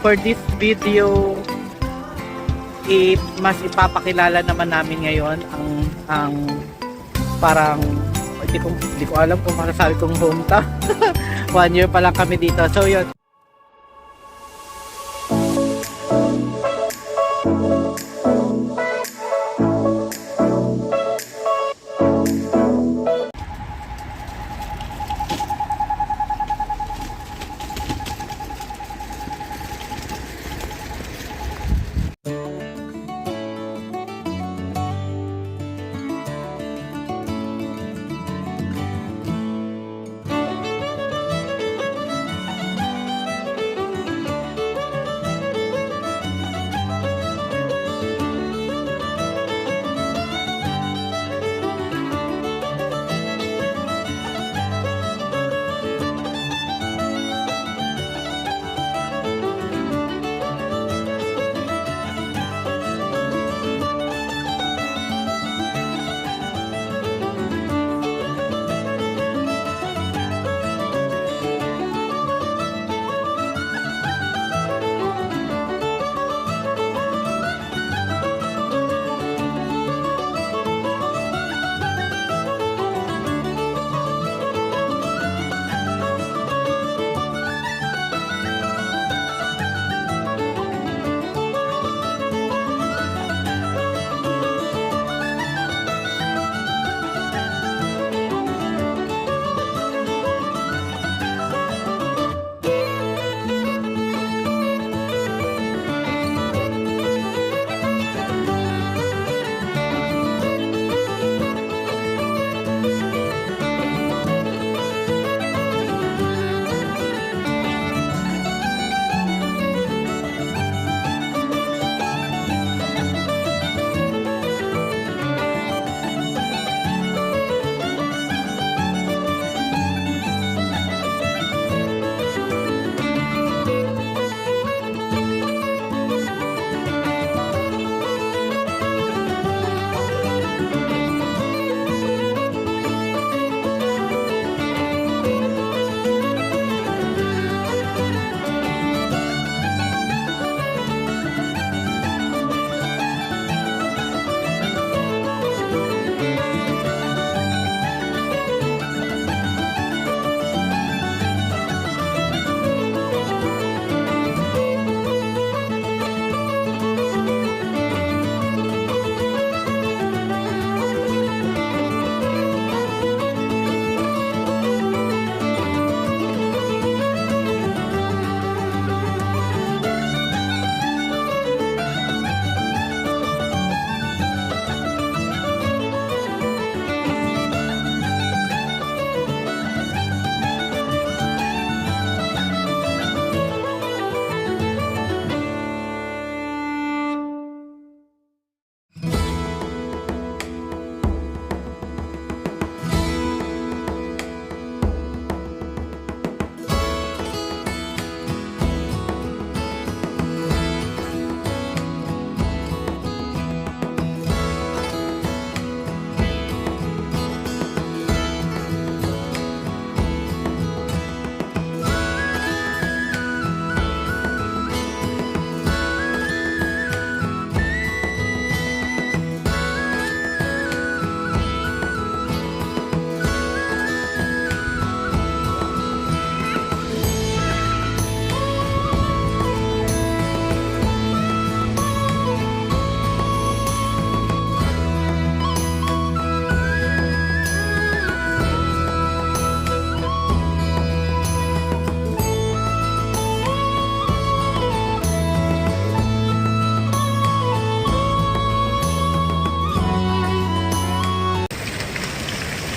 for this video, mas ipapakilala naman namin ngayon ang parang hindi ko alam kung masasabi kong hometown. 1 year pa lang kami dito. So yun.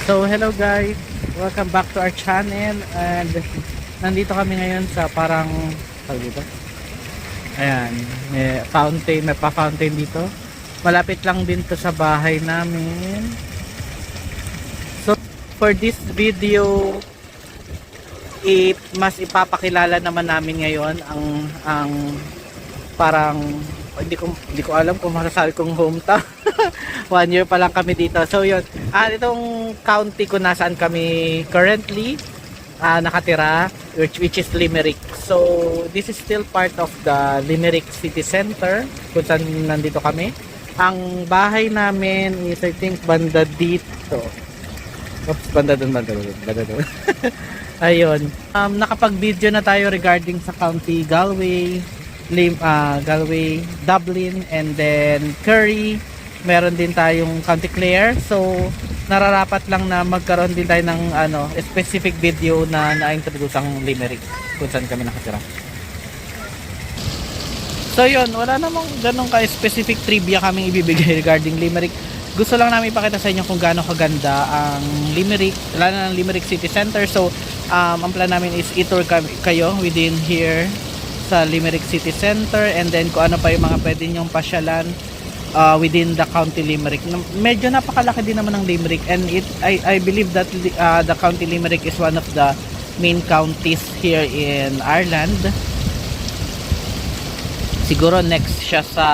So hello guys, welcome back to our channel. And nandito kami ngayon sa parang dito. Ayan, may fountain, may pa-fountain dito. Malapit lang din to sa bahay namin. So for this video, mas ipapakilala naman namin ngayon ang parang hindi ko alam kung masasabi kong hometown. 1 year pa lang kami dito. So yun, itong county kung nasaan kami currently nakatira, which is Limerick. So this is still part of the Limerick City Center kung saan nandito kami. Ang bahay namin is I think banda dito. Oops, banda doon. Ayun. Nakapag-video na tayo regarding sa County Galway, Galway, Dublin, and then Curry. Meron din tayong County Clare. So, nararapat lang na magkaroon din tayo ng specific video na na-introduce ang Limerick kung saan kami nakatira. So, yun. Wala namang ganun ka-specific trivia kaming ibibigay regarding Limerick. Gusto lang namin ipakita sa inyo kung gaano kaganda ang Limerick, lalo na ng Limerick City Center. So, ang plan namin is i-tour kayo within here sa Limerick City Center, and then kung ano pa yung mga pwede nyong pasyalan within the County Limerick. Medyo napakalaki din naman ng Limerick, and I believe that the County Limerick is one of the main counties here in Ireland. Siguro next siya sa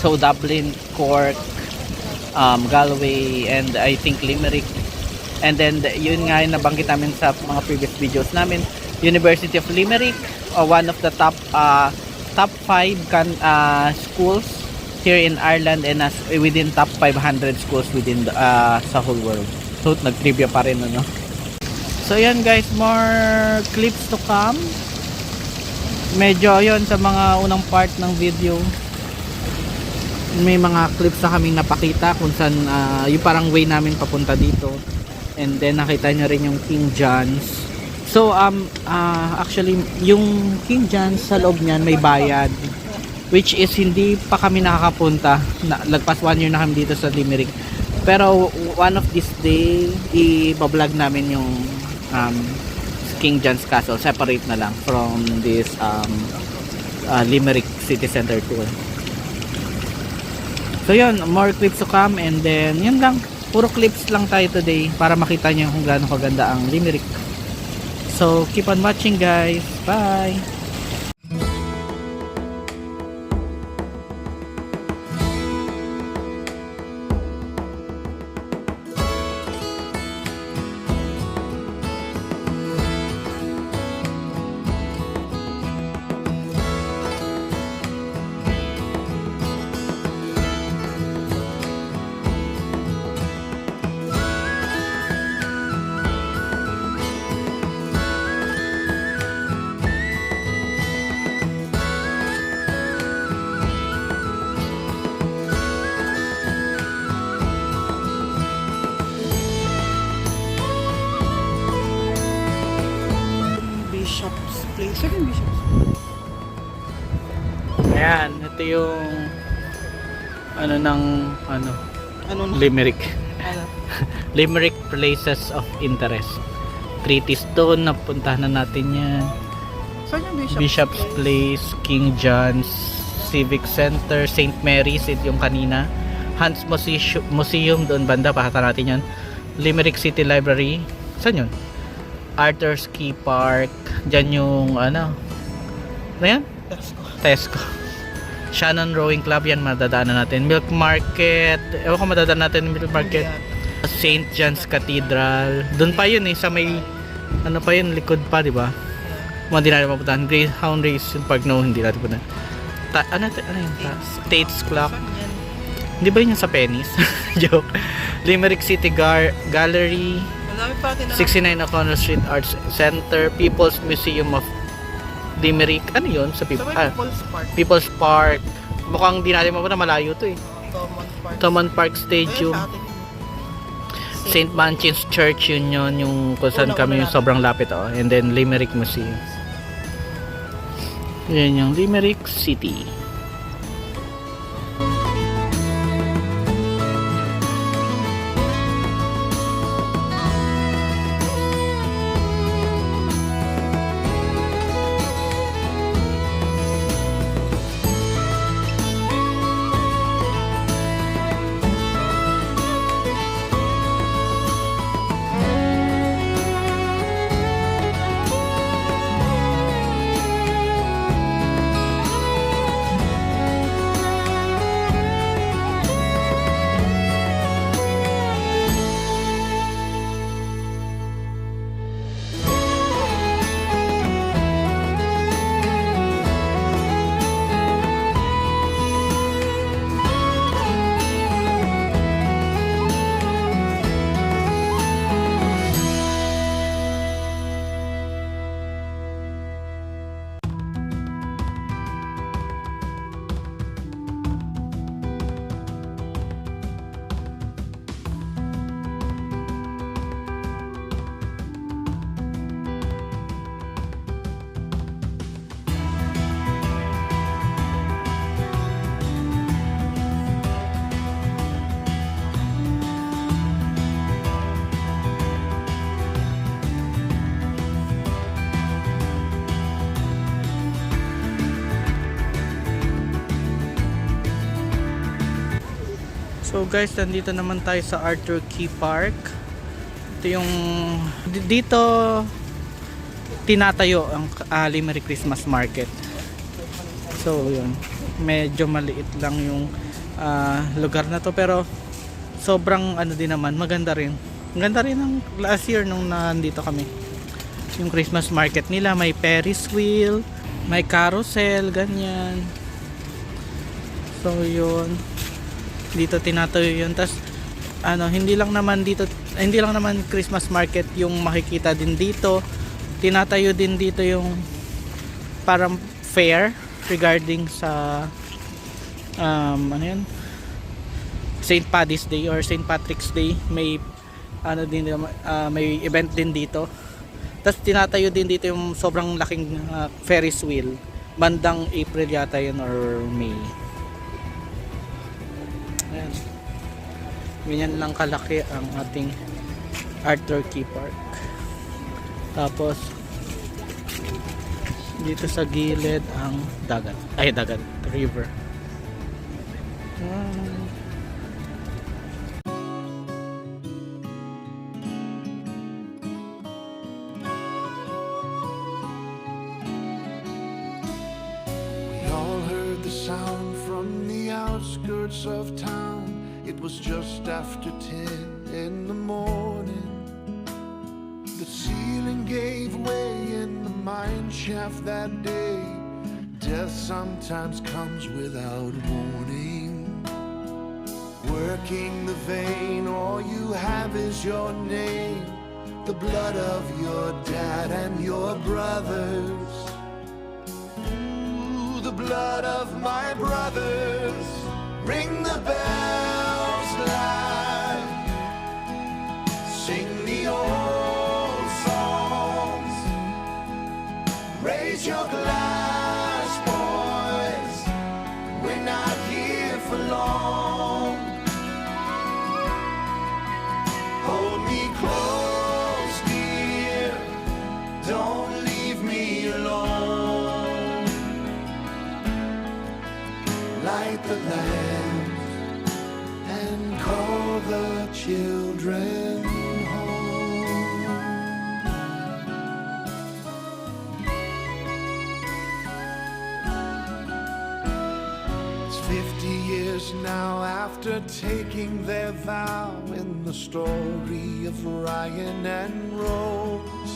Dublin, Cork, Galway, and I think Limerick. And then yun nga yung nabanggit namin sa mga previous videos namin, University of Limerick, one of the top 5 schools here in Ireland, and within top 500 schools within sa whole world. So nag-trivia pa rin, no? So yan guys, more clips to come. Medyo yun sa mga unang part ng video, may mga clips na kaming napakita kung saan yung parang way namin papunta dito, and then nakita nyo rin yung King John's. So actually yung King John's sa loob niyan may bayad, which is hindi pa kami nakakapunta. Lagpas 1 year na kami dito sa Limerick, pero one of this day i-vlog namin yung King John's Castle separate na lang from this Limerick City Center tour. So yun, more clips to come, and then yun lang, puro clips lang tayo today para makita nyo kung gaano kaganda ang Limerick. So keep on watching guys, bye! Bishop's Place. Saan yung Bishop's? Ayan, ito yung Ano na? Limerick. Ano? Limerick Places of Interest. Treaty Stone, napuntahan na natin yan. Saan yung Bishop's Place, King John's, Civic Center, St. Mary's, ito yung kanina. Hans Museum, doon banda, pakita natin yan. Limerick City Library, saan yun? Arthur's Key Park, dyan yung ano yan? Tesco. Shannon Rowing Club, yan madadaanan natin. Milk Market, ewan ko madadaanan natin Milk Market. St. John's Cathedral, doon pa yun sa may ano pa yun, likod pa, di ba? Hindi natin mapuntahan. Greyhound Racing Park, no, hindi natin puntahan. Ano yun? States Clock. Hindi ba yun yung sa Pennies? Joke. Limerick City Gallery, 69 O'Connell Street Arts Center, People's Museum of Limerick. Ano yun? Sa People's Park. Mukhang di natin mapunta, malayo to eh. Thomond Park Stadium. St. Manchins Church, yun yung kung saan kami yung sobrang lapit. And then Limerick Museum. Yan yung Limerick City. So guys, nandito naman tayo sa Arthur Key Park. Ito yung dito tinatayo ang Limerick Christmas Market. So yun, medyo maliit lang yung lugar na to, pero sobrang ano din naman, maganda rin. Maganda rin ng last year nung nandito kami. Yung Christmas market nila, may Ferris wheel, may carousel, ganyan. So yun, dito tinatayo yun. Tas hindi lang naman Christmas market yung makikita din dito. Tinatayo din dito yung parang fair regarding sa St. Paddy's Day or St. Patrick's Day. May may event din dito. Tapos tinatayo din dito yung sobrang laking Ferris wheel. Bandang April yata yun or May. Ayan. Ganyan lang kalaki ang ating Arthur Key Park. Tapos dito sa gilid ang dagat. River. We all heard the sound from the outskirts of town. It was just after 10 in the morning. The ceiling gave way in the mine shaft that day. Death sometimes comes without warning. Working the vein, all you have is your name, the blood of your dad and your brothers. Ooh, the blood of my brothers. Ring the bells loud, sing the old songs, raise your glass, boys, we're not here for long. Hold me close, dear, don't leave me alone. Light the lamp and call the children home. It's 50 years now after taking their vow in the story of Ryan and Rose.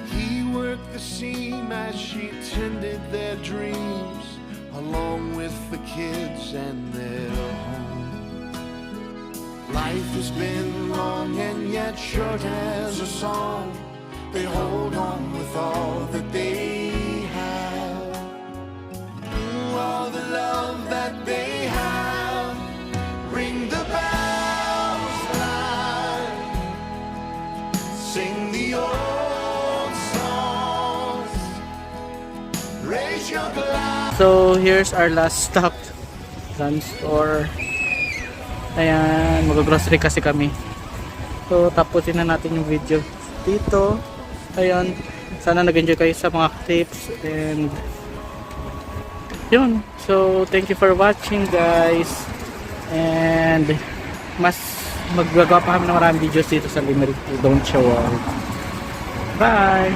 He worked the seam as she tended their dreams, along with the kids and their home. Life has been long and yet short as a song. They hold on with all that they have. All the love that they have. Ring the bells loud, sing the old songs, raise your glass. So here's our last stop, gun store. Ayan, mag-grocery kasi kami. So tapusin na natin yung video dito. Ayan, sana nag-enjoy kayo sa mga clips and yun. So thank you for watching guys, and mas maggagawa pa kami ng maraming videos dito sa Limerick. Don't show up. Bye!